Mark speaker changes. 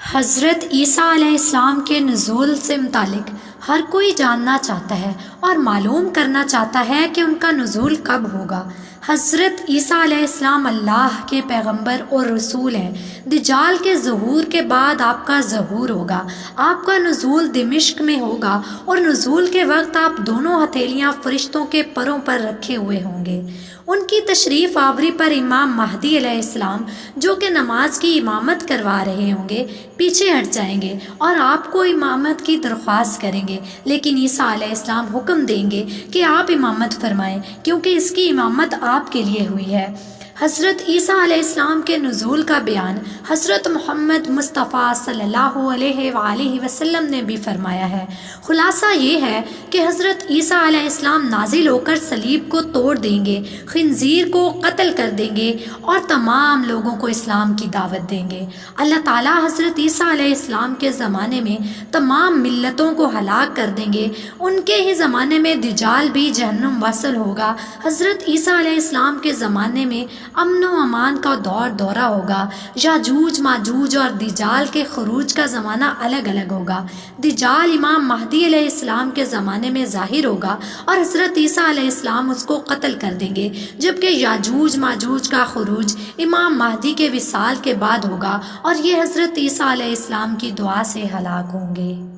Speaker 1: حضرت عیسیٰ علیہ السلام کے نزول سے متعلق ہر کوئی جاننا چاہتا ہے اور معلوم کرنا چاہتا ہے کہ ان کا نزول کب ہوگا۔ حضرت عیسیٰ علیہ السلام اللہ کے پیغمبر اور رسول ہیں۔ دجال کے ظہور کے بعد آپ کا ظہور ہوگا۔ آپ کا نزول دمشق میں ہوگا اور نزول کے وقت آپ دونوں ہتھیلیاں فرشتوں کے پروں پر رکھے ہوئے ہوں گے۔ ان کی تشریف آوری پر امام مہدی علیہ السلام جو کہ نماز کی امامت کروا رہے ہوں گے پیچھے ہٹ جائیں گے اور آپ کو امامت کی درخواست کریں گے، لیکن عیسیٰ علیہ السلام حکم دیں گے کہ آپ امامت فرمائیں کیونکہ اس کی امامت آپ کے لیے ہوئی ہے۔ حضرت عیسیٰ علیہ السلام کے نزول کا بیان حضرت محمد مصطفیٰ صلی اللہ علیہ وآلہ وسلم نے بھی فرمایا ہے۔ خلاصہ یہ ہے کہ حضرت عیسیٰ علیہ السلام نازل ہو کر صلیب کو توڑ دیں گے، خنزیر کو قتل کر دیں گے اور تمام لوگوں کو اسلام کی دعوت دیں گے۔ اللہ تعالیٰ حضرت عیسیٰ علیہ السلام کے زمانے میں تمام ملتوں کو ہلاک کر دیں گے۔ ان کے ہی زمانے میں دجال بھی جہنم وصل ہوگا۔ حضرت عیسیٰ علیہ السلام کے زمانے میں امن و امان کا دورہ ہوگا۔ یاجوج ماجوج اور دجال کے خروج کا زمانہ الگ الگ ہوگا۔ دجال امام مہدی علیہ السلام کے زمانے میں ظاہر ہوگا اور حضرت عیسیٰ علیہ السلام اس کو قتل کر دیں گے، جبکہ یاجوج ماجوج کا خروج امام مہدی کے وصال کے بعد ہوگا اور یہ حضرت عیسیٰ علیہ السلام کی دعا سے ہلاک ہوں گے۔